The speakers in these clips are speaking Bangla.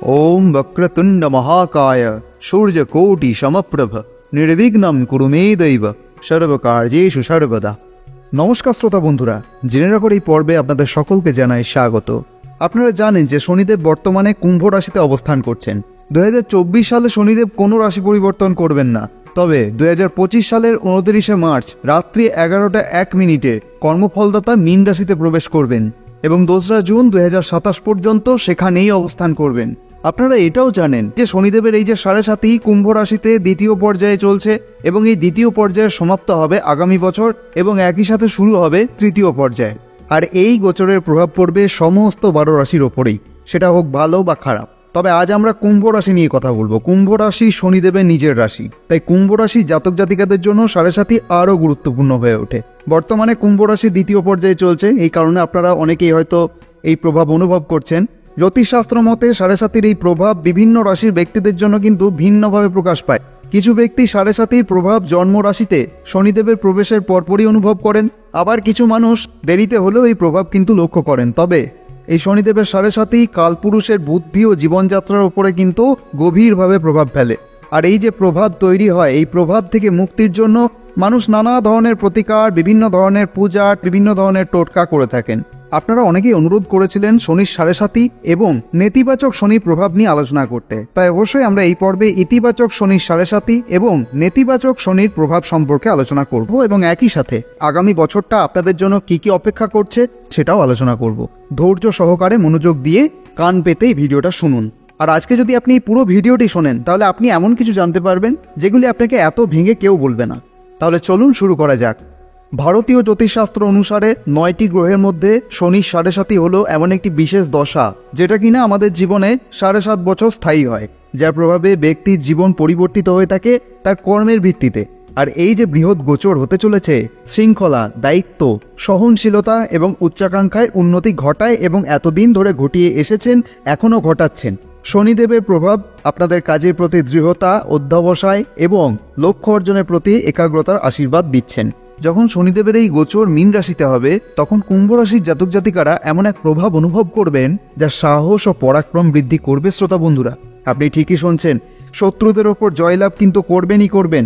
ওম বক্রতুণ্ড মহাকায় সূর্যকোটি সমপ্রভ নির্বিঘ্নম কুরু মে দৈব সর্বকার্যেষু সর্বদা। নমস্কার শ্রোতা বন্ধুরা, জেনে রাখার এই পর্বে আপনাদের সকলকে জানাই স্বাগত। আপনারা জানেন যে শনিদেব বর্তমানে কুম্ভ রাশিতে অবস্থান করছেন। 2024 সালে শনিদেব কোনো রাশি পরিবর্তন করবেন না, তবে 2025 সালের 29শে মার্চ রাত্রি 11:01 কর্মফলদাতা মীন রাশিতে প্রবেশ করবেন এবং 2রা জুন 2027 পর্যন্ত সেখানেই অবস্থান করবেন। আপনারা এটাও জানেন যে শনিদেবের এই যে 7.5 কুম্ভ রাশিতে দ্বিতীয় পর্যায়ে চলছে এবং এই দ্বিতীয় পর্যায়ের সমাপ্ত হবে আগামী বছর এবং একই সাথে শুরু হবে তৃতীয় পর্যায়ে। আর এই গোচরের প্রভাব পড়বে সমস্ত 12 রাশির ওপরেই, সেটা হোক ভালো বা খারাপ। তবে আজ আমরা কুম্ভ রাশি নিয়ে কথা বলবো। কুম্ভ রাশি শনিদেবের নিজের রাশি, তাই কুম্ভ রাশি জাতক জাতিকাদের জন্য 7.5 আরও গুরুত্বপূর্ণ হয়ে ওঠে। বর্তমানে কুম্ভ রাশি দ্বিতীয় পর্যায়ে চলছে, এই কারণে আপনারা অনেকেই হয়তো এই প্রভাব অনুভব করছেন। জ্যোতিষশাস্ত্র মতে 7.5 এই প্রভাব বিভিন্ন রাশির ব্যক্তিদের জন্য কিন্তু ভিন্নভাবে প্রকাশ পায়। কিছু ব্যক্তি 7.5 প্রভাব জন্ম রাশিতে শনিদেবের প্রবেশের পরপরই অনুভব করেন, আবার কিছু মানুষ দেরিতে হলেও এই প্রভাব কিন্তু লক্ষ্য করেন। তবে এই শনিদেবের 7.5 কালপুরুষের বুদ্ধি ও জীবনযাত্রার উপরে কিন্তু গভীরভাবে প্রভাব ফেলে। আর এই যে প্রভাব তৈরি হয়, এই প্রভাব থেকে মুক্তির জন্য মানুষ নানা ধরনের প্রতিকার, বিভিন্ন ধরনের পূজা, বিভিন্ন ধরনের টোটকা করে থাকেন। আপনারা অনেকেই অনুরোধ করেছিলেন শনির 7.5 এবং নেতিবাচক শনির প্রভাব নিয়ে আলোচনা করতে, তাই অবশ্যই আমরা এই পর্বে ইতিবাচক শনির 7.5 এবং নেতিবাচক শনির প্রভাব সম্পর্কে আলোচনা করব এবং একই সাথে আগামী বছরটা আপনাদের জন্য কি কি অপেক্ষা করছে সেটাও আলোচনা করব। ধৈর্য সহকারে মনোযোগ দিয়ে কান পেতেই ভিডিওটা শুনুন। আর আজকে যদি আপনি পুরো ভিডিওটি শোনেন তাহলে আপনি এমন কিছু জানতে পারবেন যেগুলি আপনাকে এত ভেঙে কেউ বলবে না। তাহলে চলুন শুরু করা যাক। ভারতীয় জ্যোতিষশাস্ত্র অনুসারে 9টি গ্রহের মধ্যে শনির 7.5 হলো এমন একটি বিশেষ দশা, যেটা কিনা আমাদের জীবনে 7.5 বছর স্থায়ী হয়, যার প্রভাবে ব্যক্তির জীবন পরিবর্তিত হয়ে থাকে তার কর্মের ভিত্তিতে। আর এই যে বৃহৎ গোচর হতে চলেছে, শৃঙ্খলা, দায়িত্ব, সহনশীলতা এবং উচ্চাকাঙ্ক্ষায় উন্নতি ঘটায় এবং এতদিন ধরে ঘটিয়ে এসেছেন, এখনও ঘটাচ্ছেন। শনিদেবের প্রভাব আপনাদের কাজের প্রতি দৃঢ়তা, অধ্যবসায় এবং লক্ষ্য অর্জনের প্রতি একাগ্রতার আশীর্বাদ দিচ্ছেন। যখন শনিদেবের এই গোচর মীন রাশিতে হবে, তখন কুম্ভ রাশির জাতক জাতিকারা এমন এক প্রভাব অনুভব করবেন যা সাহস ও পরাক্রম বৃদ্ধি করবে। শ্রোতা বন্ধুরা, আপনি ঠিকই শুনছেন, শত্রুদের ওপর জয়লাভ কিন্তু করবেনই করবেন।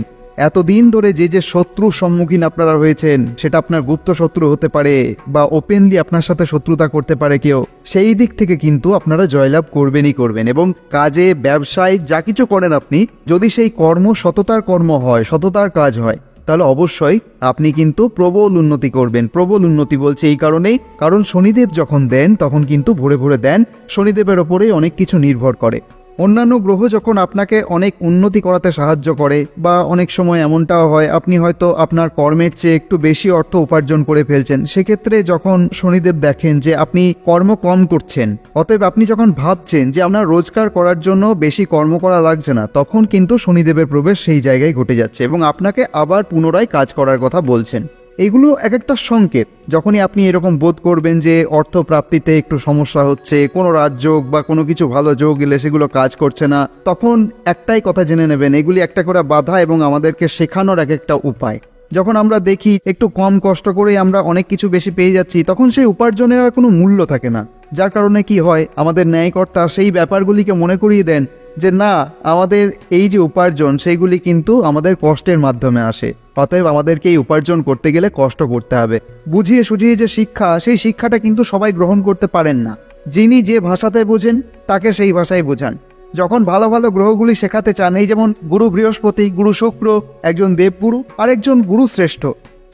এতদিন ধরে যে যে শত্রুর সম্মুখীন আপনারা হয়েছেন, সেটা আপনার গুপ্ত শত্রু হতে পারে বা ওপেনলি আপনার সাথে শত্রুতা করতে পারে কেউ, সেই দিক থেকে কিন্তু আপনারা জয়লাভ করবেনই করবেন। এবং কাজে, ব্যবসায় যা কিছু করেন আপনি, যদি সেই কর্ম সততার কর্ম হয়, সততার কাজ হয়, তাহলে অবশ্যই আপনি কিন্তু প্রবল উন্নতি করবেন। প্রবল উন্নতি বলছে এই কারণেই, কারণ শনিদেব যখন দেন তখন কিন্তু ভরে ভরে দেন। শনিদেবের ওপরেই অনেক কিছু নির্ভর করে। অন্যান্য গ্রহ যখন আপনাকে অনেক উন্নতি করাতে সাহায্য করে, বা অনেক সময় এমনটাও হয় আপনি হয়তো আপনার কর্মের চেয়ে একটু বেশি অর্থ উপার্জন করে ফেলছেন, সেক্ষেত্রে যখন শনিদেব দেখেন যে আপনি কর্ম কম করছেন, অতএব আপনি যখন ভাবছেন যে আপনার রোজগার করার জন্য বেশি কর্ম করা লাগছে না, তখন কিন্তু শনিদেবের প্রবেশ সেই জায়গায় ঘটে যাচ্ছে এবং আপনাকে আবার পুনরায় কাজ করার কথা বলছেন। এগুলো এক একটা সংকেত। যখনই আপনি এরকম বোধ করবেন যে অর্থ প্রাপ্তিতে একটু সমস্যা হচ্ছে, কোনো রাজযোগ বা কোনো কিছু ভালো যোগ এলে সেগুলো কাজ করছে না, তখন একটাই কথা জেনে নেবেন, এগুলি একটা করে বাধা এবং আমাদেরকে শেখানোর এক একটা উপায়। যখন আমরা দেখি একটু কম কষ্ট করেই আমরা অনেক কিছু বেশি পেয়ে যাচ্ছি, তখন সেই উপার্জনের আর কোনো মূল্য থাকে না। যার কারণে কি হয়, আমাদের ন্যায়কর্তা সেই ব্যাপারগুলিকে মনে করিয়ে দেন যে না, আমাদের এই যে উপার্জন সেইগুলি কিন্তু আমাদের কষ্টের মাধ্যমে আসে, অতএব আমাদেরকে এই উপার্জন করতে গেলে কষ্ট করতে হবে। বুঝিয়ে সুঝিয়ে যে শিক্ষা, সেই শিক্ষাটা কিন্তু সবাই গ্রহণ করতে পারেন না। যিনি যে ভাষাতে বোঝেন তাকে সেই ভাষায় বোঝান। যখন ভালো ভালো গ্রহগুলি শেখাতে চান, এই যেমন গুরু বৃহস্পতি, গুরু শুক্র একজন দেবগুরু আর একজন গুরু শ্রেষ্ঠ।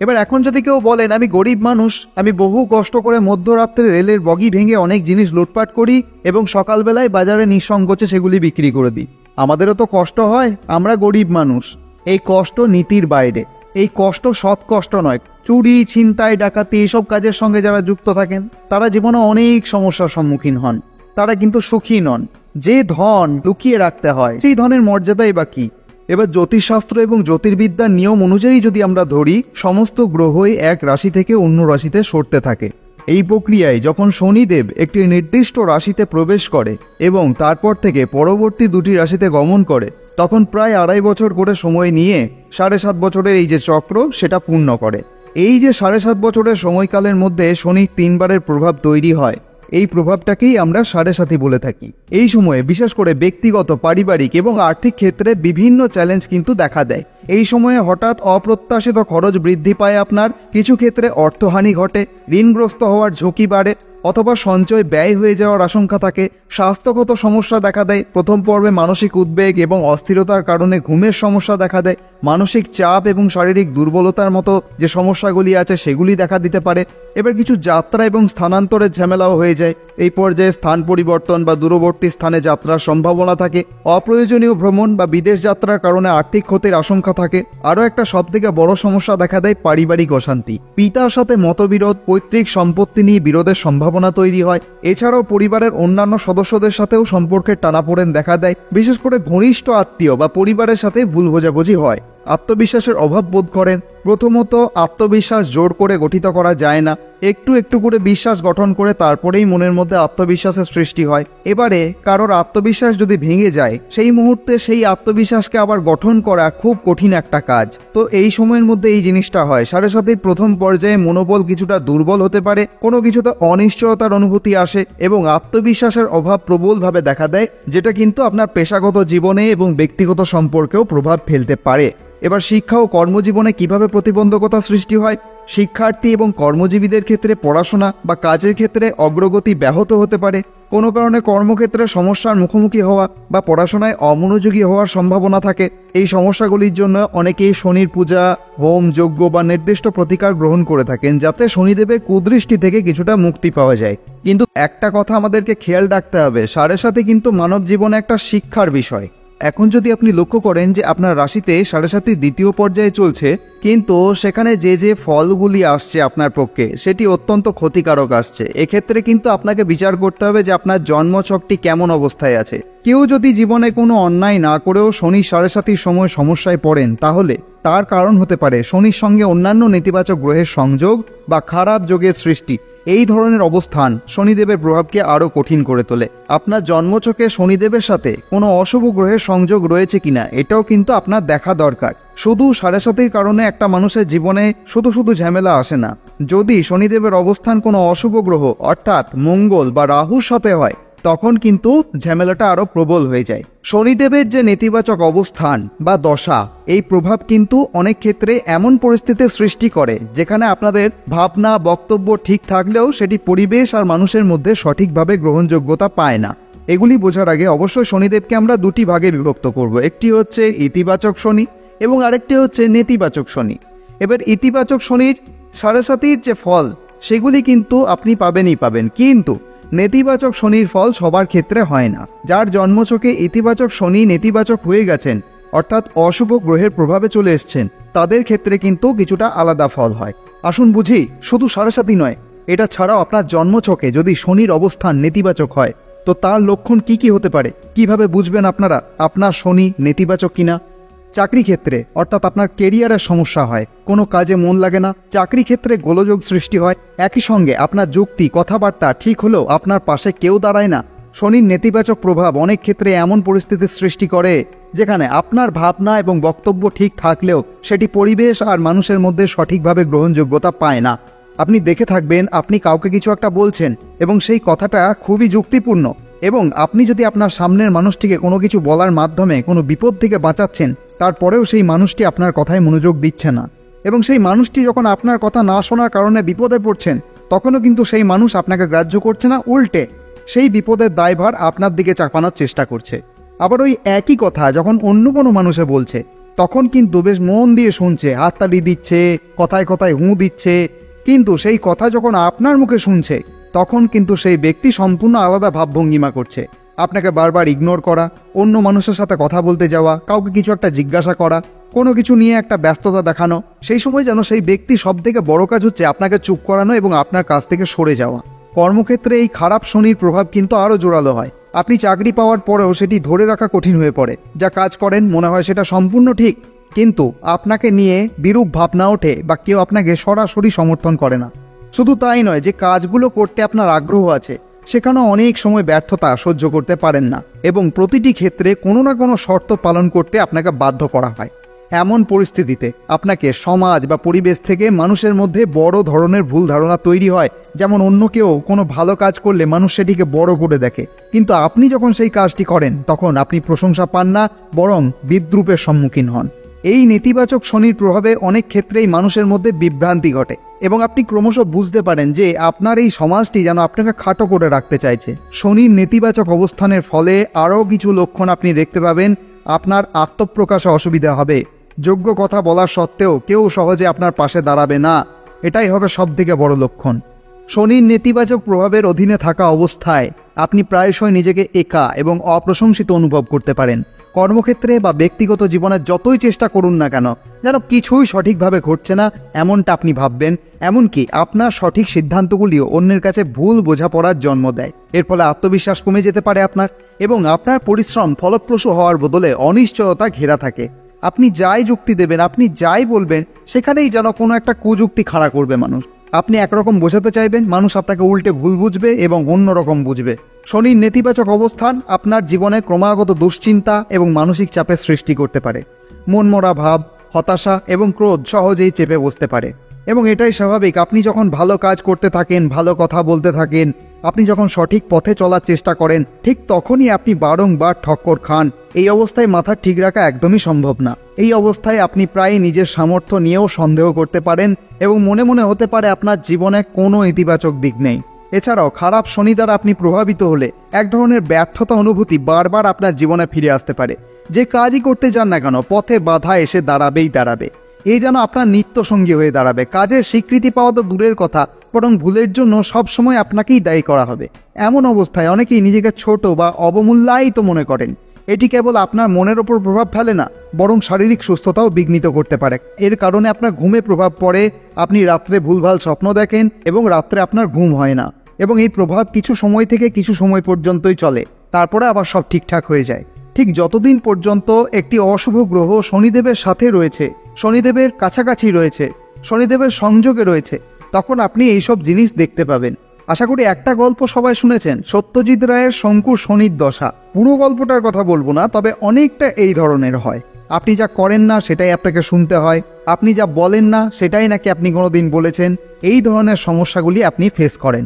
এবার এখন যদি কেউ বলেন আমি গরিব মানুষ, আমি বহু কষ্ট করে মধ্যরাত্রে রেলের বগি ভেঙে অনেক জিনিস লুটপাট করি এবং সকালবেলায় বাজারে নিঃসংকোচে সেগুলি বিক্রি করে দিই, আমাদেরও তো কষ্ট হয়, আমরা গরিব মানুষ। এই কষ্ট নীতির বাইরে, এই কষ্ট সৎ কষ্ট নয়। চুরি, ছিনতাই, ডাকাতি এসব কাজের সঙ্গে যারা যুক্ত থাকেন তারা জীবনে অনেক সমস্যার সম্মুখীন হন, তারা কিন্তু সুখী নন। যে ধন লুকিয়ে রাখতে হয় সেই ধনের মর্যাদাই বা কি? এবার জ্যোতিষশাস্ত্র এবং জ্যোতির্বিদ্যার নিয়ম অনুযায়ী যদি আমরা ধরি, সমস্ত গ্রহই এক রাশি থেকে অন্য রাশিতে সরতে থাকে। এই প্রক্রিয়ায় যখন শনিদেব একটি নির্দিষ্ট রাশিতে প্রবেশ করে এবং তারপর থেকে পরবর্তী 2টি রাশিতে গমন করে, তখন প্রায় 2.5 বছর করে সময় নিয়ে 7.5 বছরের এই যে চক্র সেটা পূর্ণ করে। এই যে 7.5 বছরের সময়কালের মধ্যে শনির 3 বারের প্রভাব তৈরি হয়, এই প্রভাবটাকেই আমরা সাড়ে সাথী বলে থাকি। এই সময়ে বিশেষ করে ব্যক্তিগত, পারিবারিক এবং আর্থিক ক্ষেত্রে বিভিন্ন চ্যালেঞ্জ কিন্তু দেখা দেয়। এই সময়ে হঠাৎ অপ্রত্যাশিত খরচ বৃদ্ধি পায়, আপনার কিছু ক্ষেত্রে অর্থহানি ঘটে, ঋণগ্রস্ত হওয়ার ঝুঁকি বাড়ে অথবা সঞ্চয় ব্যয় হয়ে যাওয়ার আশঙ্কা থাকে। স্বাস্থ্যগত সমস্যা দেখা দেয়। প্রথম পর্বে মানসিক উদ্বেগ এবং অস্থিরতার কারণে ঘুমের সমস্যা দেখা দেয়। মানসিক চাপ এবং শারীরিক দুর্বলতার মতো যে সমস্যাগুলি আছে সেগুলি দেখা দিতে পারে। এবার কিছু যাত্রা এবং স্থানান্তরের ঝামেলাও হয়ে যায়। এই পর্যায়ে স্থান পরিবর্তন বা দূরবর্তী স্থানে যাত্রার সম্ভাবনা থাকে। অপ্রয়োজনীয় ভ্রমণ বা বিদেশ যাত্রার কারণে আর্থিক ক্ষতির আশঙ্কা থাকে। আরও একটা সবথেকে বড় সমস্যা দেখা দেয় পারিবারিক অশান্তি। পিতার সাথে মতবিরোধ, পৈতৃক সম্পত্তি নিয়ে বিরোধের সম্ভাবনা তৈরি হয়। এছাড়াও পরিবারের অন্যান্য সদস্যদের সাথেও সম্পর্কের টানাপোড়েন দেখা দেয়। বিশেষ করে ঘনিষ্ঠ আত্মীয় বা পরিবারের সাথে ভুল বোঝাবুঝি হয়। আত্মবিশ্বাসের অভাব বোধ করেন। প্রথমত, আত্মবিশ্বাস জোর করে গঠিত করা যায় না। একটু একটু করে বিশ্বাস গঠন করে তারপরেই মনের মধ্যে আত্মবিশ্বাসের সৃষ্টি হয়। এবারে কারোর আত্মবিশ্বাস যদি ভেঙে যায়, সেই মুহূর্তে সেই আত্মবিশ্বাসকে আবার গঠন করা খুব কঠিন একটা কাজ। তো এই সময়ের মধ্যে এই জিনিসটা হয়। সাড়ে সাথীর প্রথম পর্যায়ে মনোবল কিছুটা দুর্বল হতে পারে, কোনো কিছুতে অনিশ্চয়তার অনুভূতি আসে এবং আত্মবিশ্বাসের অভাব প্রবলভাবে দেখা দেয়, যেটা কিন্তু আপনার পেশাগত জীবনে এবং ব্যক্তিগত সম্পর্কেও প্রভাব ফেলতে পারে। এবার শিক্ষা ও কর্মজীবনে কিভাবে প্রতিবন্ধকতা সৃষ্টি হয়? শিক্ষার্থী এবং কর্মজীবীদের ক্ষেত্রে পড়াশোনা বা কাজের ক্ষেত্রে অগ্রগতি ব্যাহত হতে পারে। কোনো কারণে কর্মক্ষেত্রে সমস্যার মুখোমুখি হওয়া বা পড়াশোনায় অমনোযোগী হওয়ার সম্ভাবনা থাকে। এই সমস্যাগুলির জন্য অনেকেই শনির পূজা, হোম, যজ্ঞ বা নির্দিষ্ট প্রতিকার গ্রহণ করে থাকেন, যাতে শনিদেবের কুদৃষ্টি থেকে কিছুটা মুক্তি পাওয়া যায়। কিন্তু একটা কথা আমাদেরকে খেয়াল রাখতে হবে, সাড়ে সাথে কিন্তু মানব জীবনে একটা শিক্ষার বিষয়। এখন যদি আপনি লক্ষ্য করেন যে আপনার রাশিতে সাড়ে সাতির দ্বিতীয় পর্যায়ে চলছে, কিন্তু সেখানে যে যে ফলগুলি আসছে আপনার পক্ষে সেটি অত্যন্ত ক্ষতিকারক আসছে, এক্ষেত্রে কিন্তু আপনাকে বিচার করতে হবে যে আপনার জন্মছকটি কেমন অবস্থায় আছে। কেউ যদি জীবনে কোনো অন্যায় না করেও শনি সাড়ে সাতির সময় সমস্যায় পড়েন, তাহলে তার কারণ হতে পারে শনির সঙ্গে অন্যান্য নেতিবাচক গ্রহের সংযোগ বা খারাপ যোগের সৃষ্টি। এই ধরনের অবস্থান শনিদেবের প্রভাবকে আরও কঠিন করে তোলে। আপনার জন্মছকে শনিদেবের সাথে কোনো অশুভ গ্রহের সংযোগ রয়েছে কিনা এটাও কিন্তু আপনার দেখা দরকার। শুধু সাড়ে সাতির কারণে একটা মানুষের জীবনে শুধু ঝামেলা আসে না। যদি শনিদেবের অবস্থান কোনো অশুভ গ্রহ অর্থাৎ মঙ্গল বা রাহুর সাথে হয়, তখন কিন্তু ঝামেলাটা আরো প্রবল হয়ে যায়। শনিদেবের যে নেতিবাচক অবস্থান বা দশা, এই প্রভাব কিন্তু অনেক ক্ষেত্রে এমন পরিস্থিতির সৃষ্টি করে যেখানে আপনাদের ভাবনা, বক্তব্য ঠিক থাকলেও সেটি পরিবেশ আর মানুষের মধ্যে সঠিকভাবে গ্রহণযোগ্যতা পায় না। এগুলি বোঝার আগে অবশ্যই শনিদেবকে আমরা দুটি ভাগে বিভক্ত করব। একটি হচ্ছে ইতিবাচক শনি এবং আরেকটি হচ্ছে নেতিবাচক শনি। এবার ইতিবাচক শনির সাড়ে সাতির যে ফল সেগুলি কিন্তু আপনি পাবেন, কিন্তু নেতিবাচক শনির ফল সবার ক্ষেত্রে হয় না। যার জন্মছকে ইতিবাচক শনি নেতিবাচক হয়ে গেছেন, অর্থাৎ অশুভ গ্রহের প্রভাবে চলে এসছেন, তাদের ক্ষেত্রে কিন্তু কিছুটা আলাদা ফল হয়। আসুন বুঝি, শুধু সাড়ে সাতি নয়, এটা ছাড়াও আপনার জন্মছকে যদি শনির অবস্থান নেতিবাচক হয়, তো তার লক্ষণ কি কি হতে পারে? কিভাবে বুঝবেন আপনারা আপনার শনি নেতিবাচক কিনা? চাকরি ক্ষেত্রে অর্থাৎ আপনার কেরিয়ারের সমস্যা হয়, কোনো কাজে মন লাগে না, চাকরি ক্ষেত্রে গোলযোগ সৃষ্টি হয়, একই সঙ্গে আপনার যুক্তি, কথাবার্তা ঠিক হলেও আপনার পাশে কেউ দাঁড়ায় না। শনির নেতিবাচক প্রভাব অনেক ক্ষেত্রে এমন পরিস্থিতির সৃষ্টি করে যেখানে আপনার ভাবনা এবং বক্তব্য ঠিক থাকলেও সেটি পরিবেশ আর মানুষের মধ্যে সঠিকভাবে গ্রহণযোগ্যতা পায় না। আপনি দেখে থাকবেন, আপনি কাউকে কিছু একটা বলছেন এবং সেই কথাটা খুবই যুক্তিপূর্ণ, এবং আপনি যদি আপনার সামনের মানুষটিকে কোনো কিছু বলার মাধ্যমে কোনো বিপদ থেকে বাঁচাচ্ছেন, তারপরেও সেই মানুষটি আপনার কথায় মনোযোগ দিচ্ছে না, এবং সেই মানুষটি যখন আপনার কথা না শোনার কারণে বিপদে পড়ছেন, তখনও কিন্তু সেই মানুষ আপনাকে গ্রাহ্য করছে না, উল্টে সেই বিপদের দায়ভার আপনার দিকে চাপানোর চেষ্টা করছে। আবার ওই একই কথা যখন অন্য কোনো মানুষে বলছে, তখন কিন্তু বেশ মন দিয়ে শুনছে, হাততালি দিচ্ছে, কথায় কথায় হুঁ দিচ্ছে, কিন্তু সেই কথা যখন আপনার মুখে শুনছে, তখন কিন্তু সেই ব্যক্তি সম্পূর্ণ আলাদা ভাবভঙ্গিমা করছে। আপনাকে বারবার ইগনোর করা, অন্য মানুষের সাথে কথা বলতে যাওয়া, কাউকে কিছু একটা জিজ্ঞাসা করা, কোনো কিছু নিয়ে একটা ব্যস্ততা দেখানো, সেই সময় যেন সেই ব্যক্তি সব থেকে বড় কাজ হচ্ছে আপনাকে চুপ করানো এবং আপনার কাছ থেকে সরে যাওয়া। কর্মক্ষেত্রে এই খারাপ শনির প্রভাব কিন্তু আরও জোরালো হয়। আপনি চাকরি পাওয়ার পরেও সেটি ধরে রাখা কঠিন হয়ে পড়ে। যা কাজ করেন মনে হয় সেটা সম্পূর্ণ ঠিক, কিন্তু আপনাকে নিয়ে বিরূপ ভাবনা ওঠে বা কেউ আপনাকে সরাসরি সমর্থন করে না। শুধু তাই নয়, যে কাজগুলো করতে আপনার আগ্রহ আছে সেখানেও অনেক সময় ব্যর্থতা সহ্য করতে পারেন না, এবং প্রতিটি ক্ষেত্রে কোনো না কোনো শর্ত পালন করতে আপনাকে বাধ্য করা হয়। এমন পরিস্থিতিতে আপনাকে সমাজ বা পরিবেশ থেকে মানুষের মধ্যে বড় ধরনের ভুল ধারণা তৈরি হয়। যেমন অন্য কেউ কোনো ভালো কাজ করলে মানুষ সেটিকে বড় করে দেখে, কিন্তু আপনি যখন সেই কাজটি করেন তখন আপনি প্রশংসা পান না, বরং বিদ্রূপের সম্মুখীন হন। এই নেতিবাচক শনির প্রভাবে অনেক ক্ষেত্রেই মানুষের মধ্যে বিভ্রান্তি ঘটে এবং আপনি ক্রমশ বুঝতে পারেন যে আপনার এই সমাজটি যেন আপনাকে খাটো করে রাখতে চাইছে। শনির নেতিবাচক অবস্থানের ফলে আরও কিছু লক্ষণ আপনি দেখতে পাবেন। আপনার আত্মপ্রকাশে অসুবিধা হবে, যোগ্য কথা বলার সত্ত্বেও কেউ সহজে আপনার পাশে দাঁড়াবে না, এটাই হবে সবথেকে বড় লক্ষণ। শনির নেতিবাচক প্রভাবের অধীনে থাকা অবস্থায় আপনি প্রায়শই নিজেকে একা এবং অপ্রশংসিত অনুভব করতে পারেন। কর্মক্ষেত্রে বা ব্যক্তিগত জীবনে যতই চেষ্টা করুন না কেন, যেন কিছুই সঠিকভাবে ঘটছে না এমনটা আপনি ভাববেন। এমনকি আপনার সঠিক সিদ্ধান্তগুলিও অন্যের কাছে ভুল বোঝাপড়ার জন্ম দেয়। এর ফলে আত্মবিশ্বাস কমে যেতে পারে আপনার, এবং আপনার পরিশ্রম ফলপ্রসূ হওয়ার বদলে অনিশ্চয়তা ঘেরা থাকে। আপনি যাই যুক্তি দেবেন, আপনি যাই বলবেন, সেখানেই যেন কোনো একটা কুযুক্তি খাড়া করবে মানুষ। আপনি একরকম বোঝাতে চাইবেন, মানুষ আপনাকে উল্টে ভুল বুঝবে এবং অন্যরকম বুঝবে। শনির নেতিবাচক অবস্থান আপনার জীবনে ক্রমাগত দুশ্চিন্তা এবং মানসিক চাপের সৃষ্টি করতে পারে। মনমরা ভাব, হতাশা এবং ক্রোধ সহজেই চেপে বসতে পারে, এবং এটাই স্বাভাবিক। আপনি যখন ভালো কাজ করতে থাকেন, ভালো কথা বলতে থাকেন, আপনি যখন সঠিক পথে চলার চেষ্টা করেন, ঠিক তখনই আপনি বারংবার ঠক্কর খান। এই অবস্থায় মাথা ঠিক রাখা একদমই সম্ভব না। এই অবস্থায় আপনি প্রায় নিজের সামর্থ্য নিয়েও সন্দেহ করতে পারেন এবং মনে মনে হতে পারে আপনার জীবনে কোনো ইতিবাচক দিক নেই। এছাড়াও খারাপ শনি দ্বারা আপনি প্রভাবিত হলে এক ধরনের ব্যর্থতা অনুভূতি বারবার আপনার জীবনে ফিরে আসতে পারে। যে কাজই করতে যান না কেন, পথে বাধা এসে দাঁড়াবে। এই যেন আপনার নিত্যসঙ্গী হয়ে দাঁড়াবে। কাজের স্বীকৃতি পাওয়া তো দূরের কথা, বরং ভুলের জন্য সবসময় আপনাকেই দায়ী করা হবে। এমন অবস্থায় অনেকেই নিজেকে ছোট বা অবমূল্যায়িত মনে করেন। এটি কেবল আপনার মনের ওপর প্রভাব ফেলে না, বরং শারীরিক সুস্থতাও বিঘ্নিত করতে পারে। এর কারণে আপনার ঘুমে প্রভাব পড়ে, আপনি রাত্রে ভুলভাল স্বপ্ন দেখেন এবং রাত্রে আপনার ঘুম হয় না, এবং এই প্রভাব কিছু সময় থেকে কিছু সময় পর্যন্তই চলে, তারপরে আবার সব ঠিকঠাক হয়ে যায়। ঠিক যতদিন পর্যন্ত একটি অশুভ গ্রহ শনিদেবের সাথে রয়েছে, শনিদেবের কাছাকাছি রয়েছে, শনিদেবের সংযোগে রয়েছে, তখন আপনি এইসব জিনিস দেখতে পাবেন। আশা করি একটা গল্প সবাই শুনেছেন, সত্যজিৎ রায়ের শঙ্কুর শনির দশা। পুরো গল্পটার কথা বলবো না, তবে অনেকটা এই ধরনের হয়। আপনি যা করেন না সেটাই আপনাকে শুনতে হয়, আপনি যা বলেন না সেটাই নাকি আপনি কোনোদিন বলেছেন। এই ধরনের সমস্যাগুলি আপনি ফেস করেন।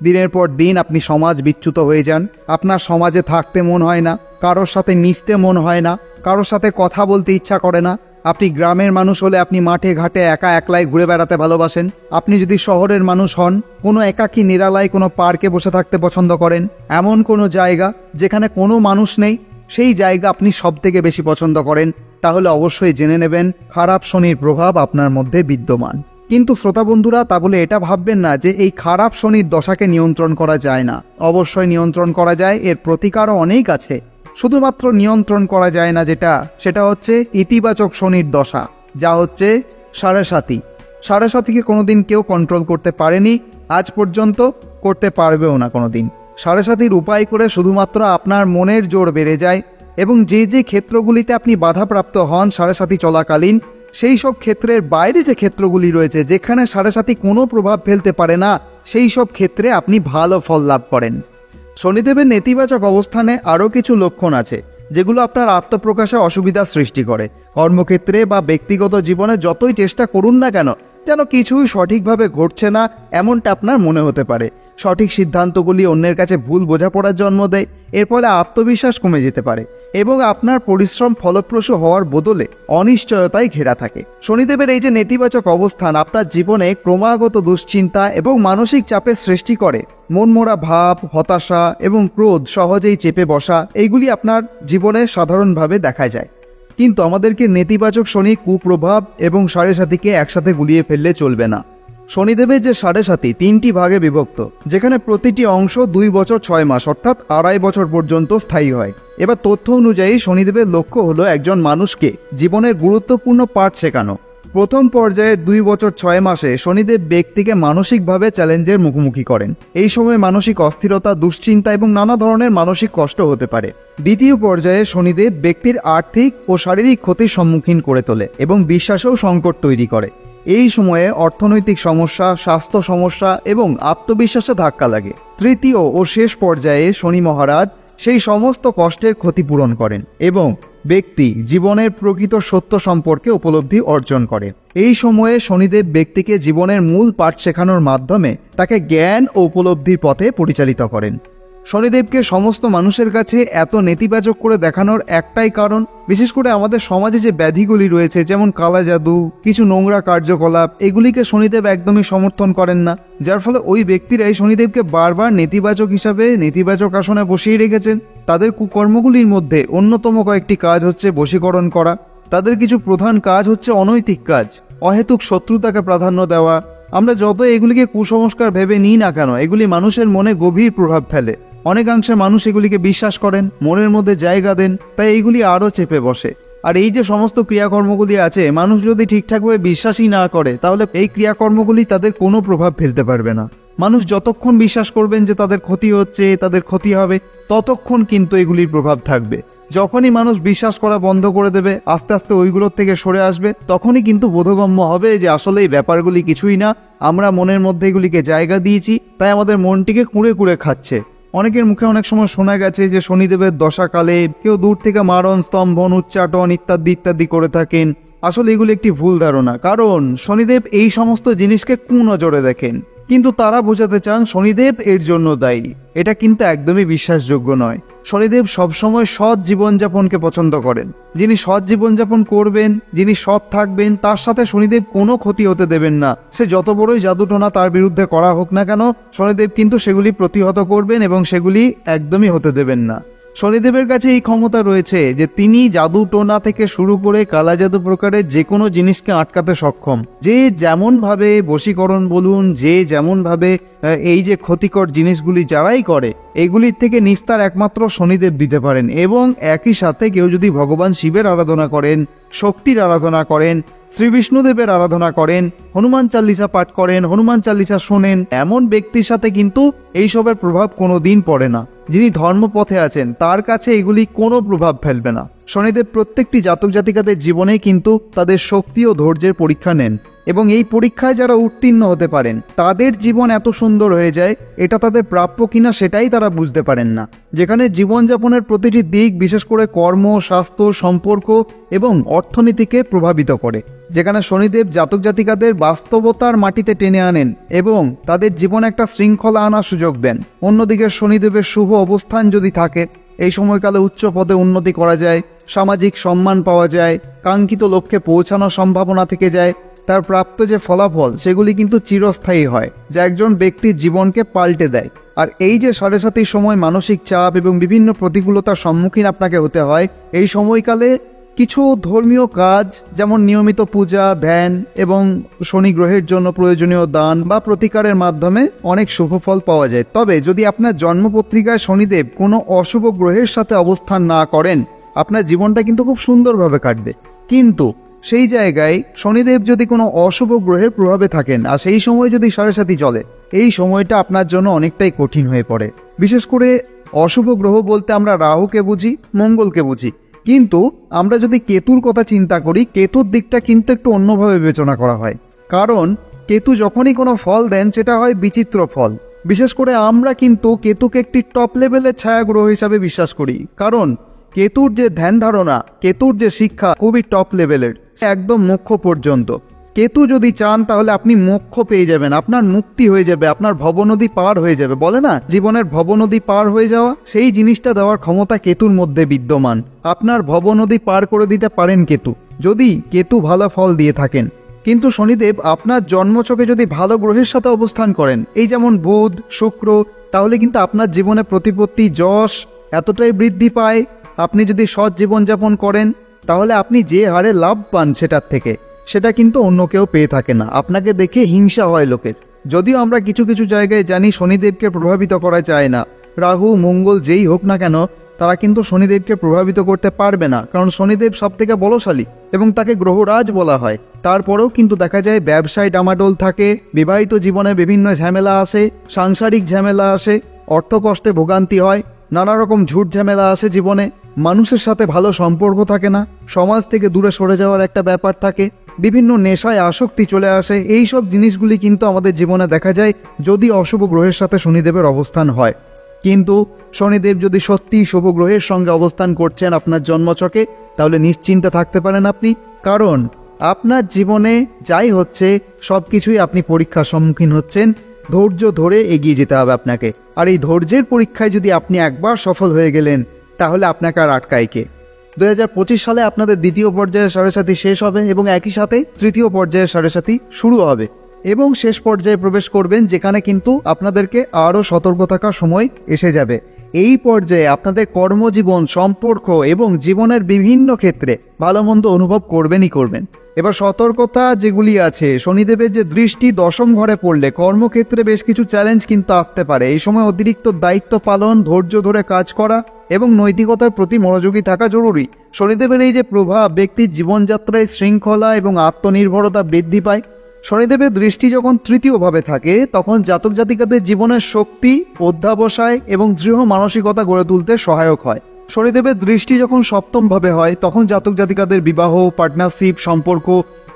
দিনের পর দিন আপনি সমাজ বিচ্যুত হয়ে যান, আপনার সমাজে থাকতে মন হয় না, কারোর সাথে মিশতে মন হয় না, কারোর সাথে কথা বলতে ইচ্ছা করে না। আপনি গ্রামের মানুষ হলে আপনি মাঠে ঘাটে একা একলাই ঘুরে বেড়াতে ভালোবাসেন। আপনি যদি শহরের মানুষ হন, কোনো একাকী নিরালায় কোনো পার্কে বসে থাকতে পছন্দ করেন। এমন কোনো জায়গা যেখানে কোনো মানুষ নেই, সেই জায়গা আপনি সব থেকে বেশি পছন্দ করেন। তাহলে অবশ্যই জেনে নেবেন খারাপ শনির প্রভাব আপনার মধ্যে বিদ্যমান। কিন্তু শ্রোতা বন্ধুরা, তা বলে এটা ভাববেন না যে এই খারাপ শনির দশাকে নিয়ন্ত্রণ করা যায় না। অবশ্যই নিয়ন্ত্রণ করা যায়, এর প্রতিকারও অনেক আছে। শুধুমাত্র নিয়ন্ত্রণ করা যায় না সেটা হচ্ছে ইতিবাচক শনির দশা, যা হচ্ছে সাড়ে সাতিকে কোনোদিন কেউ কন্ট্রোল করতে পারেনি, আজ পর্যন্ত করতে পারবেও না কোনোদিন। সাড়ে সাতির উপায় করে শুধুমাত্র আপনার মনের জোর বেড়ে যায়, এবং যে যে ক্ষেত্রগুলিতে আপনি বাধাপ্রাপ্ত হন সাড়ে সাতি চলাকালীন, সেই সব ক্ষেত্রের বাইরে যে ক্ষেত্রগুলি রয়েছে যেখানে সাড়ে সাতি কোনো প্রভাব ফেলতে পারে না, সেই সব ক্ষেত্রে আপনি ভালো ফল লাভ করেন। শনিদেবের নেতিবাচক অবস্থানে আরও কিছু লক্ষণ আছে যেগুলো আপনার আত্মপ্রকাশে অসুবিধা সৃষ্টি করে। কর্মক্ষেত্রে বা ব্যক্তিগত জীবনে যতই চেষ্টা করুন না কেন, যেন কিছুই সঠিকভাবে ঘটছে না এমনটা আপনার মনে হতে পারে। সঠিক সিদ্ধান্তগুলি অন্যের কাছে ভুল বোঝাপড়ার জন্ম দেয়। এর ফলে আত্মবিশ্বাস কমে যেতে পারে এবং আপনার পরিশ্রম ফলপ্রসূ হওয়ার বদলে অনিশ্চয়তায় ঘেরা থাকে। শনিদেবের এই যে নেতিবাচক অবস্থান আপনার জীবনে ক্রমাগত দুশ্চিন্তা এবং মানসিক চাপের সৃষ্টি করে। মনমরা ভাব, হতাশা এবং ক্রোধ সহজেই চেপে বসা, এইগুলি আপনার জীবনে সাধারণভাবে দেখা যায়। কিন্তু আমাদেরকে নেতিবাচক শনি কুপ্রভাব এবং সাড়ে সাতিকে একসাথে গুলিয়ে ফেললে চলবে না। শনিদেবের যে সাড়ে সাতি 3টি ভাগে বিভক্ত, যেখানে প্রতিটি অংশ 2 বছর 6 মাস অর্থাৎ 2.5 বছর পর্যন্ত স্থায়ী হয়। এবার তথ্য অনুযায়ী শনিদেবের লক্ষ্য হলো একজন মানুষকে জীবনের গুরুত্বপূর্ণ পাঠ শেখানো। প্রথম পর্যায়ে 2 বছর 6 মাসে শনিদেব ব্যক্তিকে মানসিকভাবে চ্যালেঞ্জের মুখোমুখি করেন। এই সময় মানসিক অস্থিরতা, দুশ্চিন্তা এবং নানা ধরনের মানসিক কষ্ট হতে পারে। দ্বিতীয় পর্যায়ে শনিদেব ব্যক্তির আর্থিক ও শারীরিক ক্ষতির সম্মুখীন করে তোলে এবং বিশ্বাসেও সংকট তৈরি করে। এই সময়ে অর্থনৈতিক সমস্যা, স্বাস্থ্য সমস্যা এবং আত্মবিশ্বাসে ধাক্কা লাগে। তৃতীয় ও শেষ পর্যায়ে শনি মহারাজ সেই সমস্ত কষ্টের ক্ষতিপূরণ করেন এবং ব্যক্তি জীবনের প্রকৃত সত্য সম্পর্কে উপলব্ধি অর্জন করে। এই সময়ে শনিদেব ব্যক্তিকে জীবনের মূল পাঠ শেখানোর মাধ্যমে তাকে জ্ঞান ও উপলব্ধির পথে পরিচালিত করেন। শনিদেবকে সমস্ত মানুষের কাছে এত নেতিবাচক করে দেখানোর একটাই কারণ, বিশেষ করে আমাদের সমাজে যে ব্যাধিগুলি রয়েছে, যেমন কালা জাদু, কিছু নোংরা কার্যকলাপ, এগুলিকে শনিদেব একদমই সমর্থন করেন না। যার ফলে ওই ব্যক্তিরাই শনিদেবকে বারবার নেতিবাচক হিসাবে নেতিবাচক আসনে বসিয়ে রেখেছেন। তাদের কুকর্মগুলির মধ্যে অন্যতম কয়েকটি কাজ হচ্ছে বশীকরণ করা। তাদের কিছু প্রধান কাজ হচ্ছে অনৈতিক কাজ, অহেতুক শত্রুতাকে প্রাধান্য দেওয়া। আমরা যত এগুলিকে কুসংস্কার ভেবে নিই না কেন, এগুলি মানুষের মনে গভীর প্রভাব ফেলে। অনেকাংশে মানুষ এগুলিকে বিশ্বাস করেন, মনের মধ্যে জায়গা দেন, তাই এইগুলি আরও চেপে বসে। আর এই যে সমস্ত ক্রিয়াকর্মগুলি আছে, মানুষ যদি ঠিকঠাকভাবে বিশ্বাসই না করে, তাহলে এই ক্রিয়াকর্মগুলি তাদের কোনো প্রভাব ফেলতে পারবে না। মানুষ যতক্ষণ বিশ্বাস করবেন যে তাদের ক্ষতি হচ্ছে, তাদের ক্ষতি হবে, ততক্ষণ কিন্তু এগুলির প্রভাব থাকবে। যখনই মানুষ বিশ্বাস করা বন্ধ করে দেবে, আস্তে আস্তে ওইগুলোর থেকে সরে আসবে, তখনই কিন্তু বোধগম্য হবে যে আসলে এই ব্যাপারগুলি কিছুই না, আমরা মনের মধ্যে এগুলিকে জায়গা দিয়েছি, তাই আমাদের মনটিকে কুঁড়ে কুঁড়ে খাচ্ছে। অনেকের মুখে অনেক সময় শোনা গেছে যে শনিদেবের দশাকালে কেউ দূর থেকে মারণ, স্তম্ভন, উচ্চাটন ইত্যাদি ইত্যাদি করে থাকেন। আসলে এগুলি একটি ভুল ধারণা, কারণ শনিদেব এই সমস্ত জিনিসকে কুনজরে দেখেন, কিন্তু তারা বোঝাতে চান শনিদেব এর জন্য দায়ী। এটা কিন্তু একদমই বিশ্বাসযোগ্য নয়। শনিদেব সবসময় সৎ জীবনযাপনকে পছন্দ করেন। যিনি সৎ জীবনযাপন করবেন, যিনি সৎ থাকবেন, তার সাথে শনিদেব কোনো ক্ষতি হতে দেবেন না। সে যত বড়ই জাদুটোনা তার বিরুদ্ধে করা হোক না কেন, শনিদেব কিন্তু সেগুলি প্রতিহত করবেন এবং সেগুলি একদমই হতে দেবেন না। শনিদেবের কাছে এই ক্ষমতা রয়েছে যে তিনি জাদু টোনা থেকে শুরু করে কালা জাদু প্রকারের যে কোনো জিনিসকে আটকাতে সক্ষম। যে যেমন ভাবে বশীকরণ বলুন, যে যেমন ভাবে এই যে ক্ষতিকর জিনিসগুলি যারাই করে, এগুলির থেকে নিস্তার একমাত্র শনিদেব দিতে পারেন। এবং একই সাথে কেউ যদি ভগবান শিবের আরাধনা করেন, শক্তির আরাধনা করেন, শ্রী বিষ্ণুদেবের আরাধনা করেন, হনুমান চাল্লিশা পাঠ করেন, হনুমান চাল্লিশা শোনেন, এমন ব্যক্তির সাথে কিন্তু এইসবের প্রভাব কোনোদিন পড়ে না। যিনি ধর্মপথে আছেন তার কাছে এগুলি কোনো প্রভাব ফেলবে না। শনিদেব প্রত্যেকটি জাতক জাতিকাদের জীবনে কিন্তু তাদের শক্তি ও ধৈর্যের পরীক্ষা নেন, এবং এই পরীক্ষায় যারা উত্তীর্ণ হতে পারেন তাদের জীবন এত সুন্দর হয়ে যায়, এটা তাদের প্রাপ্য কিনা সেটাই তারা বুঝতে পারেন না। যেখানে জীবনযাপনের প্রতিটি দিক, বিশেষ করে কর্ম, স্বাস্থ্য, সম্পর্ক এবং অর্থনীতিকে প্রভাবিত করে, যেখানে শনিদেব জাতক জাতিকাদের বাস্তবতার মাটিতে টেনে আনেন এবং তাদের জীবনে একটা শৃঙ্খলা আনার সুযোগ দেন। অন্যদিকে শনিদেবের শুভ অবস্থান যদি থাকে, এই সময়কালে উচ্চ পদে উন্নতি করা যায়, সামাজিক সম্মান পাওয়া যায়, কাঙ্ক্ষিত লক্ষ্যে পৌঁছানোর সম্ভাবনা থেকে যায়। তার প্রাপ্ত যে ফলাফল সেগুলি কিন্তু চিরস্থায়ী হয়, যা একজন ব্যক্তির জীবনকে পাল্টে দেয়। আর এই যে 7.5 সময় মানসিক চাপ এবং বিভিন্ন প্রতিকূলতার সম্মুখীন আপনাকে হতে হয়, এই সময়কালে কিছু ধর্মীয় কাজ, যেমন নিয়মিত পূজা, ধ্যান এবং শনি গ্রহের জন্য প্রয়োজনীয় দান বা প্রতিকারের মাধ্যমে অনেক শুভ ফল পাওয়া যায়। তবে যদি আপনার জন্মপত্রিকায় শনিদেব কোনো অশুভ গ্রহের সাথে অবস্থান না করেন, আপনার জীবনটা কিন্তু খুব সুন্দরভাবে কাটবে। কিন্তু সেই জায়গায় শনিদেব যদি কোনো অশুভ গ্রহের প্রভাবে থাকেন আর সেই সময় যদি 7.5 চলে, এই সময়টা আপনার জন্য অনেকটাই কঠিন হয়ে পড়ে। বিশেষ করে অশুভ গ্রহ বলতে আমরা রাহুকে বুঝি, মঙ্গলকে বুঝি, কিন্তু আমরা যদি কেতুর কথা চিন্তা করি, কেতুর দিকটা কিন্তু একটু অন্যভাবে বিবেচনা করা হয়। কারণ কেতু যখনই কোনো ফল দেন সেটা হয় বিচিত্র ফল। বিশেষ করে আমরা কিন্তু কেতুকে একটি টপ লেভেলের ছায়া গ্রহ হিসাবে বিশ্বাস করি, কারণ কেতুর যে ধ্যান ধারণা, কেতুর যে শিক্ষা খুবই টপ লেভেলের, একদম মোক্ষ পর্যন্ত। কেতু যদি চান তাহলে আপনি মোক্ষ পেয়ে যাবেন, আপনার মুক্তি হয়ে যাবে, আপনার ভবনদী পার হয়ে যাবে। বলে না জীবনের ভবনদী পার হয়ে যাওয়া, সেই জিনিসটা দেওয়ার ক্ষমতা কেতুর মধ্যে বিদ্যমান। আপনার ভবনদী পার করে দিতে পারেন কেতু, যদি কেতু ভালো ফল দিয়ে থাকেন। কিন্তু শনিদেব আপনার জন্মছকে যদি ভালো গ্রহের সাথে অবস্থান করেন, এই যেমন বুধ, শুক্র, তাহলে কিন্তু আপনার জীবনে প্রতিপত্তি, যশ এতটাই বৃদ্ধি পায়। আপনি যদি সৎ জীবনযাপন করেন তাহলে আপনি যে হারে লাভ পান সেটার থেকে, সেটা কিন্তু অন্য কেউ পেয়ে থাকে না। আপনাকে দেখে হিংসা হয় লোকের। যদিও আমরা কিছু কিছু জায়গায় জানি শনিদেবকে প্রভাবিত করা যায় না, রাহু মঙ্গল যেই হোক না কেন তারা কিন্তু শনিদেবকে প্রভাবিত করতে পারবে না, কারণ শনিদেব সব থেকে বলশালী এবং তাকে গ্রহরাজ বলা হয়। তারপরেও কিন্তু দেখা যায় ব্যবসায় ডামাডোল থাকে, বিবাহিত জীবনে বিভিন্ন ঝামেলা আসে, সাংসারিক ঝামেলা আসে, অর্থকষ্টে ভোগান্তি হয়, নানা রকম ঝুট ঝামেলা আসে জীবনে, মানুষের সাথে ভালো সম্পর্ক থাকে না, সমাজ থেকে দূরে সরে যাওয়ার একটা ব্যাপার থাকে, বিভিন্ন নেশায় আসক্তি চলে আসে। এই সব জিনিসগুলি কিন্তু আমাদের জীবনে দেখা যায় যদি অশুভ গ্রহের সাথে শনিদেবের অবস্থান হয়। কিন্তু শনিদেব যদি সত্যি শুভ গ্রহের সঙ্গে অবস্থান করছেন আপনার জন্মছকে, তাহলে নিশ্চিন্তে থাকতে পারেন আপনি, কারণ আপনার জীবনে যাই হচ্ছে সব কিছুই আপনি পরীক্ষার সম্মুখীন হচ্ছেন। ধৈর্য ধরে এগিয়ে যেতে হবে আপনাকে। আর এই ধৈর্যের পরীক্ষায় যদি আপনি একবার সফল হয়ে গেলেন, তাহলে আপনাকে আর আটকায় কে? 2025 সালে আপনাদের দ্বিতীয় পর্যায়ের সাড়ে শেষ হবে এবং একই সাথে তৃতীয় পর্যায়ের সাড়ে শুরু হবে এবং শেষ পর্যায়ে প্রবেশ করবেন, যেখানে কিন্তু আপনাদেরকে আরও সতর্ক থাকার সময় এসে যাবে। এই পর্যায়ে আপনাদের কর্মজীবন, সম্পর্ক এবং জীবনের বিভিন্ন ক্ষেত্রে ভালো মন্দ অনুভব করবেনই করবেন। এবার সতর্কতা যেগুলি আছে, শনিদেবের যে দৃষ্টি দশম ঘরে পড়লে কর্মক্ষেত্রে বেশ কিছু চ্যালেঞ্জ কিন্তু আসতে পারে। এই সময় অতিরিক্ত দায়িত্ব পালন, ধৈর্য ধরে কাজ করা এবং নৈতিকতার প্রতি মনোযোগী থাকা জরুরি। শনিদেবের এই যে প্রভাব ব্যক্তির জীবনযাত্রায় শৃঙ্খলা এবং আত্মনির্ভরতা বৃদ্ধি পায়। শনিদেবের দৃষ্টি যখন তৃতীয়ভাবে থাকে, তখন জাতক জাতিকাদের জীবনের শক্তি, অধ্যাবসায় এবং দৃঢ় মানসিকতা গড়ে তুলতে সহায়ক হয়। শনিদেবের দৃষ্টি যখন সপ্তমভাবে হয়, তখন জাতক জাতিকাদের বিবাহ, পার্টনারশিপ, সম্পর্ক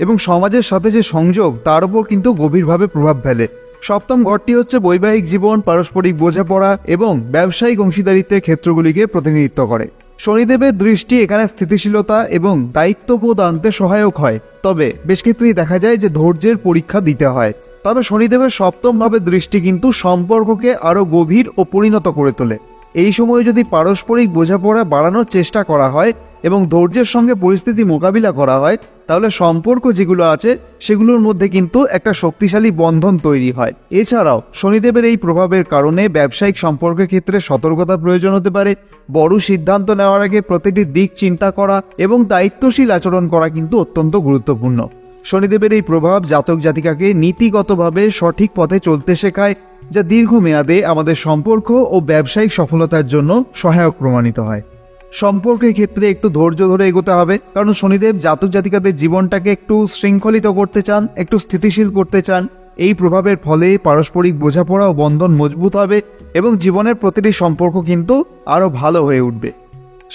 এবং সমাজের সাথে যে সংযোগ, তার উপর কিন্তু গভীরভাবে প্রভাব ফেলে। সপ্তম ঘরটি হচ্ছে বৈবাহিক জীবন, পারস্পরিক বোঝাপড়া এবং ব্যবসায়িক অংশীদারিত্বের ক্ষেত্রগুলিকে প্রতিনিধিত্ব করে। শনিদেবের দৃষ্টি এখানে স্থিতিশীলতা এবং দায়িত্ববোধ আনতে সহায়ক হয়, তবে বেশ ক্ষেত্রেই দেখা যায় যে ধৈর্যের পরীক্ষা দিতে হয়। তবে শনিদেবের সপ্তমভাবে দৃষ্টি কিন্তু সম্পর্ককে আরও গভীর ও পরিণত করে তোলে। এই সময়ে যদি পারস্পরিক বোঝাপড়া বাড়ানোর চেষ্টা করা হয় এবং ধৈর্যের সঙ্গে পরিস্থিতি মোকাবিলা করা হয়, তাহলে সম্পর্ক যেগুলো আছে সেগুলোর মধ্যে কিন্তু একটা শক্তিশালী বন্ধন তৈরি হয়। এছাড়াও শনিদেবের এই প্রভাবের কারণে ব্যবসায়িক সম্পর্কের ক্ষেত্রে সতর্কতা প্রয়োজন হতে পারে। বড় সিদ্ধান্ত নেওয়ার আগে প্রতিটি দিক চিন্তা করা এবং দায়িত্বশীল আচরণ করা কিন্তু অত্যন্ত গুরুত্বপূর্ণ। শনিদেবের এই প্রভাব জাতক জাতিকাকে নীতিগতভাবে সঠিক পথে চলতে শেখায়, যা দীর্ঘমেয়াদে আমাদের সম্পর্ক ও ব্যবসায়িক সফলতার জন্য সহায়ক প্রমাণিত হয়। সম্পর্কের ক্ষেত্রে একটু ধৈর্য ধরে এগোতে হবে, কারণ শনিদেব জাতক জাতিকাদের জীবনটাকে একটু শৃঙ্খলিত করতে চান, একটু স্থিতিশীল করতে চান। এই প্রভাবের ফলে পারস্পরিক বোঝাপড়া ও বন্ধন মজবুত হবে এবং জীবনের প্রতিটি সম্পর্ক কিন্তু আরও ভালো হয়ে উঠবে।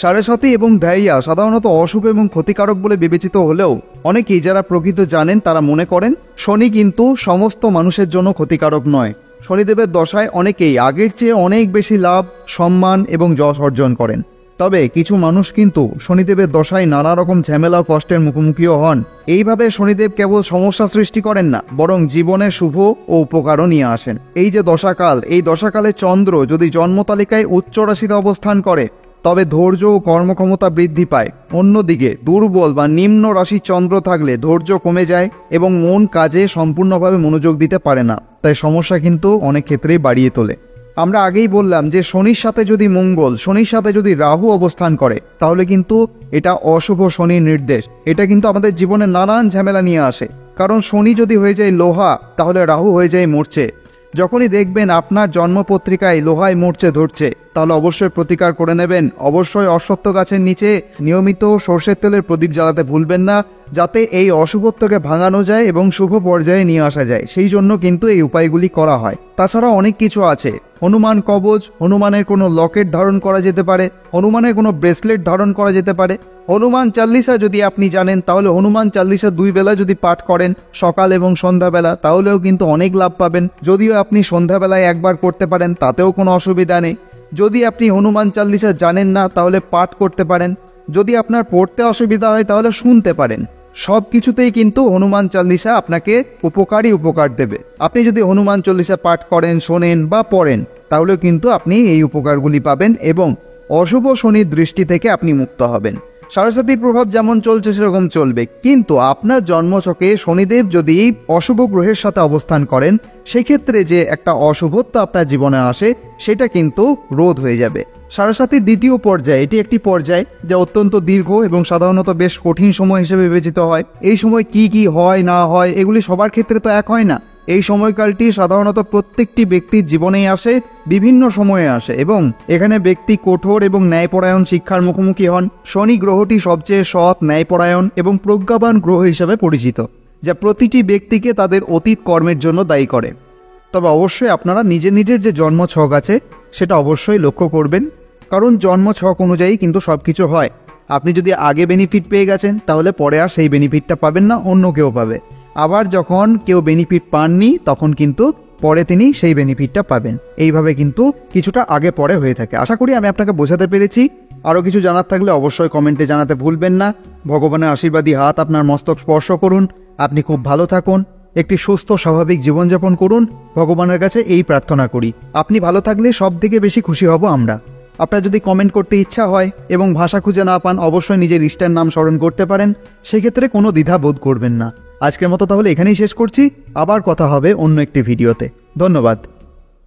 সাড়ে এবং ধাইয়া সাধারণত অশুভ এবং ক্ষতিকারক বলে বিবেচিত হলেও অনেকেই যারা প্রকৃত জানেন তারা মনে করেন শনি কিন্তু সমস্ত মানুষের জন্য ক্ষতিকারক নয়। শনিদেবের দশায় অনেকেই আগের চেয়ে অনেক বেশি লাভ, সম্মান এবং যশ অর্জন করেন। তবে কিছু মানুষ কিন্তু শনিদেবের দশায় নানা রকম ঝামেলা ও কষ্টের মুখোমুখিও হন। এইভাবে শনিদেব কেবল সমস্যা সৃষ্টি করেন না, বরং জীবনে শুভ ও উপকারও নিয়ে আসেন। এই যে দশাকাল, এই দশাকালে চন্দ্র যদি জন্মতালিকায় উচ্চ রাশিতে অবস্থান করে, তবে ধৈর্য ও কর্মক্ষমতা বৃদ্ধি পায়। অন্যদিকে দুর্বল বা নিম্ন রাশি চন্দ্র থাকলে ধৈর্য কমে যায় এবং মন কাজে সম্পূর্ণভাবে মনোযোগ দিতে পারে না, তাই সমস্যা কিন্তু অনেক ক্ষেত্রেই বাড়িয়ে তোলে। আমরা আগেই বললাম যে শনির সাথে যদি মঙ্গল, শনির সাথে যদি রাহু অবস্থান করে, তাহলে কিন্তু এটা অশুভ শনির নির্দেশ। এটা কিন্তু আমাদের জীবনে নানান ঝামেলা নিয়ে আসে, কারণ শনি যদি হয়ে যায় লোহা, তাহলে রাহু হয়ে যায় মরচে। যখনই দেখবেন আপনার জন্মপত্রিকায় লোহায় মরচে ধরছে, তাহলে অবশ্যই প্রতিকার করে নেবেন। অবশ্যই অশ্বত্থ গাছের নিচে নিয়মিত সর্ষের তেলের প্রদীপ জ্বালাতে ভুলবেন না, যাতে এই অশুভত্বকে ভাঙানো যায় এবং শুভ পর্যায়ে নিয়ে আসা যায়। সেই জন্য কিন্তু এই উপায়গুলি করা হয়। তাছাড়া অনেক কিছু আছে। হনুমান কবচ, হনুমানের কোনো লকেট ধারণ করা যেতে পারে, হনুমানের কোনো ব্রেসলেট ধারণ করা যেতে পারে। হনুমান চাল্লিশা যদি আপনি জানেন, তাহলে হনুমান চাল্লিশা 2 বেলা যদি পাঠ করেন, সকাল এবং সন্ধ্যাবেলা, তাহলেও কিন্তু অনেক লাভ পাবেন। যদিও আপনি সন্ধ্যাবেলায় একবার করতে পারেন, তাতেও কোনো অসুবিধা নেই। যদি আপনি হনুমান চাল্লিশা জানেন না, তাহলে পাঠ করতে পারেন। যদি আপনার পড়তে অসুবিধা হয়, তাহলে শুনতে পারেন। সব কিছুতেই কিন্তু হনুমান চাল্লিশা আপনাকে উপকার দেবে। আপনি যদি হনুমান চাল্লিশা পাঠ করেন, শোনেন বা পড়েন, তাহলেও কিন্তু আপনি এই উপকারগুলি পাবেন এবং অশুভ শনির দৃষ্টি থেকে আপনি মুক্ত হবেন। সরস্বতীর প্রভাব যেমন চলছে সেরকম চলবে, কিন্তু আপনার জন্মছকে শনিদেব যদি অশুভ গ্রহের সাথে অবস্থান করেন, সেক্ষেত্রে যে একটা অশুভত্ব আপনার জীবনে আসে, সেটা কিন্তু রোধ হয়ে যাবে। সরস্বতীর দ্বিতীয় পর্যায়ে, এটি একটি পর্যায় যা অত্যন্ত দীর্ঘ এবং সাধারণত বেশ কঠিন সময় হিসেবে বিবেচিত হয়। এই সময় কি হয় না হয়, এগুলি সবার ক্ষেত্রে তো এক হয় না। এই সময়কালটি সাধারণত প্রত্যেকটি ব্যক্তির জীবনেই আসে, বিভিন্ন সময়ে আসে এবং এখানে ব্যক্তি কঠোর এবং ন্যায়পরায়ণ শিক্ষার মুখোমুখি হন। শনি গ্রহটি সবচেয়ে সৎ, ন্যায়পরায়ণ এবং প্রজ্ঞাবান গ্রহ হিসেবে পরিচিত, যা প্রতিটি ব্যক্তিকে তাদের অতীত কর্মের জন্য দায়ী করে। তবে অবশ্যই আপনারা নিজের যে জন্মছক আছে সেটা অবশ্যই লক্ষ্য করবেন, কারণ জন্মছক অনুযায়ী কিন্তু সব কিছু হয়। আপনি যদি আগে বেনিফিট পেয়ে গেছেন, তাহলে পরে আর সেই বেনিফিটটা পাবেন না, অন্য কেউ পাবে। আবার যখন কেউ বেনিফিট পাননি, তখন কিন্তু পরে তিনি সেই বেনিফিটটা পাবেন। এইভাবে কিন্তু কিছুটা আগে পরে হয়ে থাকে। আশা করি আমি আপনাকে বোঝাতে পেরেছি। আরও কিছু জানার থাকলে অবশ্যই কমেন্টে জানাতে ভুলবেন না। ভগবানের আশীর্বাদী হাত আপনার মস্তক স্পর্শ করুন। আপনি খুব ভালো থাকুন, একটি সুস্থ স্বাভাবিক জীবনযাপন করুন। ভগবানের কাছে এই প্রার্থনা করি। আপনি ভালো থাকলে সব থেকে বেশি খুশি হব আমরা। আপনার যদি কমেন্ট করতে ইচ্ছা হয় এবং ভাষা খুঁজে না পান, অবশ্যই নিজের ইষ্টের নাম স্মরণ করতে পারেন। সেক্ষেত্রে কোনো দ্বিধা বোধ করবেন না। আজকের মতো তাহলে এখানেই শেষ করছি। আবার কথা হবে অন্য একটি ভিডিওতে। ধন্যবাদ।